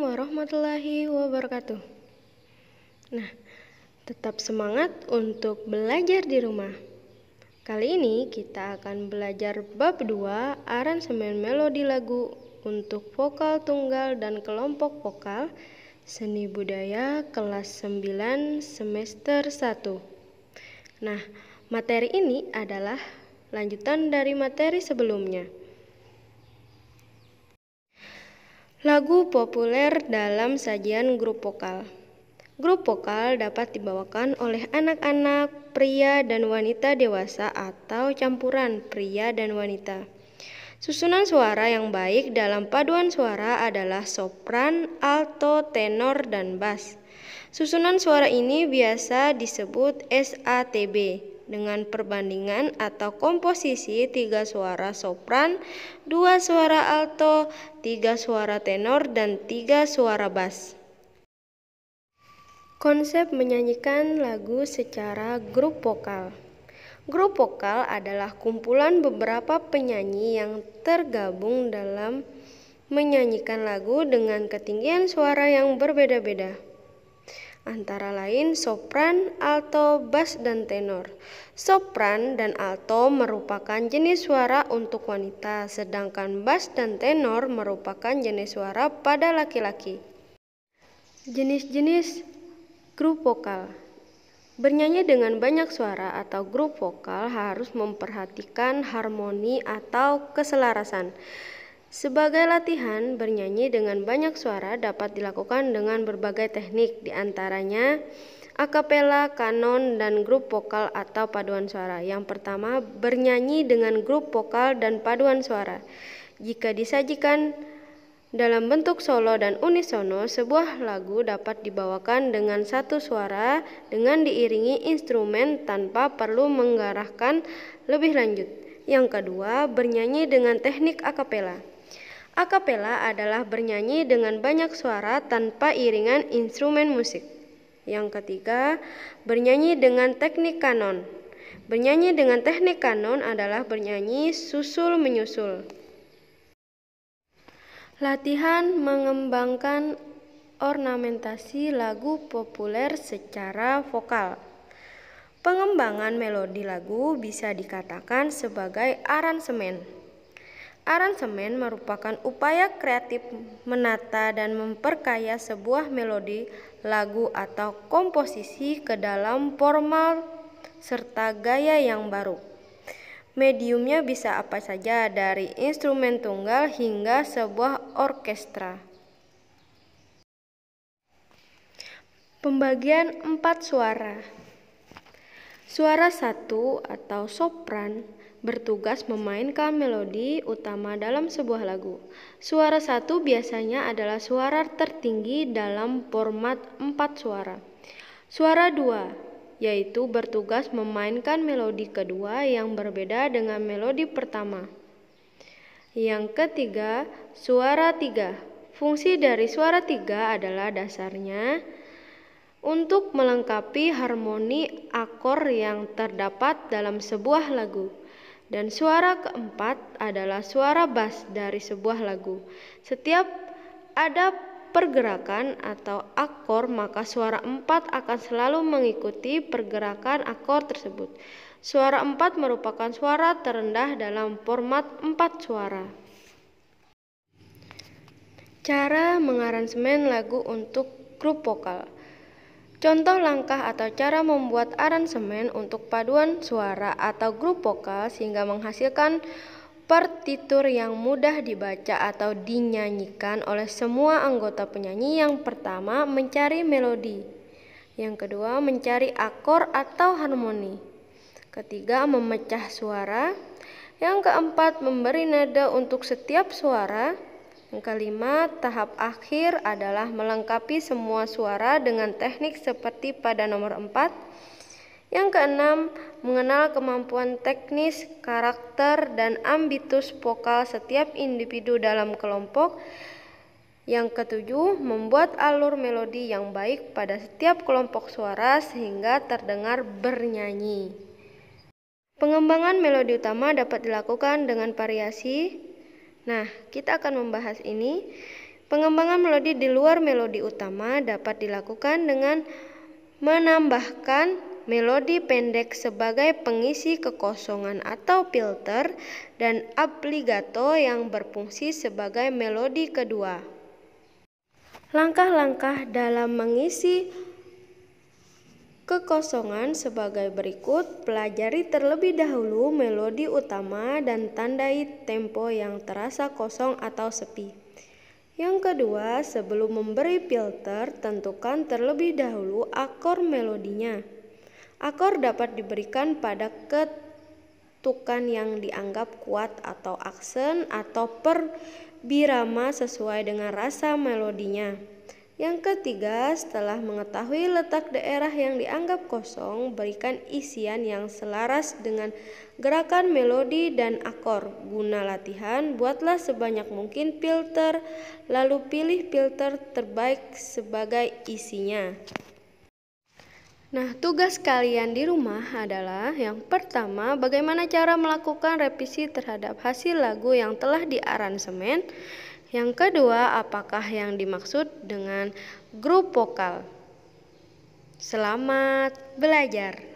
warahmatullahi wabarakatuh. Nah, tetap semangat untuk belajar di rumah. Kali ini kita akan belajar bab 2 aransemen melodi lagu untuk vokal tunggal dan kelompok vokal seni budaya kelas 9 semester 1. Nah, materi ini adalah lanjutan dari materi sebelumnya. Lagu populer dalam sajian grup vokal. Grup vokal dapat dibawakan oleh anak-anak, pria dan wanita dewasa atau campuran pria dan wanita. Susunan suara yang baik dalam paduan suara adalah sopran, alto, tenor, dan bass. Susunan suara ini biasa disebut SATB dengan perbandingan atau komposisi 3 suara sopran, 2 suara alto, 3 suara tenor, dan 3 suara bass. Konsep menyanyikan lagu secara grup vokal. Grup vokal adalah kumpulan beberapa penyanyi yang tergabung dalam menyanyikan lagu dengan ketinggian suara yang berbeda-beda. Antara lain sopran, alto, bass, dan tenor. Sopran dan alto merupakan jenis suara untuk wanita, sedangkan bass dan tenor merupakan jenis suara pada laki-laki. Jenis-jenis grup vokal. Bernyanyi dengan banyak suara atau grup vokal harus memperhatikan harmoni atau keselarasan. Sebagai latihan, bernyanyi dengan banyak suara dapat dilakukan dengan berbagai teknik, diantaranya akapela, kanon, dan grup vokal atau paduan suara. Yang pertama, bernyanyi dengan grup vokal dan paduan suara. Jika disajikan dalam bentuk solo dan unisono, sebuah lagu dapat dibawakan dengan satu suara dengan diiringi instrumen tanpa perlu mengarahkan lebih lanjut. Yang kedua, bernyanyi dengan teknik akapela. Akapela adalah bernyanyi dengan banyak suara tanpa iringan instrumen musik. Yang ketiga, bernyanyi dengan teknik kanon. Bernyanyi dengan teknik kanon adalah bernyanyi susul-menyusul. Latihan mengembangkan ornamentasi lagu populer secara vokal. Pengembangan melodi lagu bisa dikatakan sebagai aransemen. Aransemen merupakan upaya kreatif menata dan memperkaya sebuah melodi, lagu, atau komposisi ke dalam formal serta gaya yang baru. Mediumnya bisa apa saja, dari instrumen tunggal hingga sebuah orkestra. Pembagian 4 suara. Suara 1 atau sopran bertugas memainkan melodi utama dalam sebuah lagu. Suara 1 biasanya adalah suara tertinggi dalam format 4 suara. Suara 2 yaitu bertugas memainkan melodi kedua yang berbeda dengan melodi pertama. Yang ketiga, suara 3. Fungsi dari suara 3 adalah dasarnya untuk melengkapi harmoni akor yang terdapat dalam sebuah lagu. Dan suara keempat adalah suara bass dari sebuah lagu. Setiap ada pergerakan atau akor, maka suara 4 akan selalu mengikuti pergerakan akor tersebut. Suara 4 merupakan suara terendah dalam format 4 suara. Cara mengaransemen lagu untuk grup vokal. Contoh langkah atau cara membuat aransemen untuk paduan suara atau grup vokal sehingga menghasilkan partitur yang mudah dibaca atau dinyanyikan oleh semua anggota penyanyi. Yang pertama, mencari melodi. Yang kedua, mencari akor atau harmoni. Ketiga, memecah suara. Yang keempat, memberi nada untuk setiap suara. Yang kelima, tahap akhir adalah melengkapi semua suara dengan teknik seperti pada nomor 4. Yang keenam, mengenal kemampuan teknis, karakter, dan ambitus vokal setiap individu dalam kelompok. Yang ketujuh, membuat alur melodi yang baik pada setiap kelompok suara sehingga terdengar bernyanyi. Pengembangan melodi utama dapat dilakukan dengan variasi. Nah, kita akan membahas ini. Pengembangan melodi di luar melodi utama dapat dilakukan dengan menambahkan melodi pendek sebagai pengisi kekosongan atau filter dan obbligato yang berfungsi sebagai melodi kedua. Langkah-langkah dalam mengisi kekosongan sebagai berikut. Pelajari terlebih dahulu melodi utama dan tandai tempo yang terasa kosong atau sepi. Yang kedua, sebelum memberi filter, tentukan terlebih dahulu akor melodinya. Akor dapat diberikan pada ketukan yang dianggap kuat atau aksen atau per birama sesuai dengan rasa melodinya. Yang ketiga, setelah mengetahui letak daerah yang dianggap kosong, berikan isian yang selaras dengan gerakan melodi dan akor. Guna latihan, buatlah sebanyak mungkin filter, lalu pilih filter terbaik sebagai isinya. Nah, tugas kalian di rumah adalah yang pertama, bagaimana cara melakukan revisi terhadap hasil lagu yang telah diaransemen. Yang kedua, apakah yang dimaksud dengan grup vokal? Selamat belajar.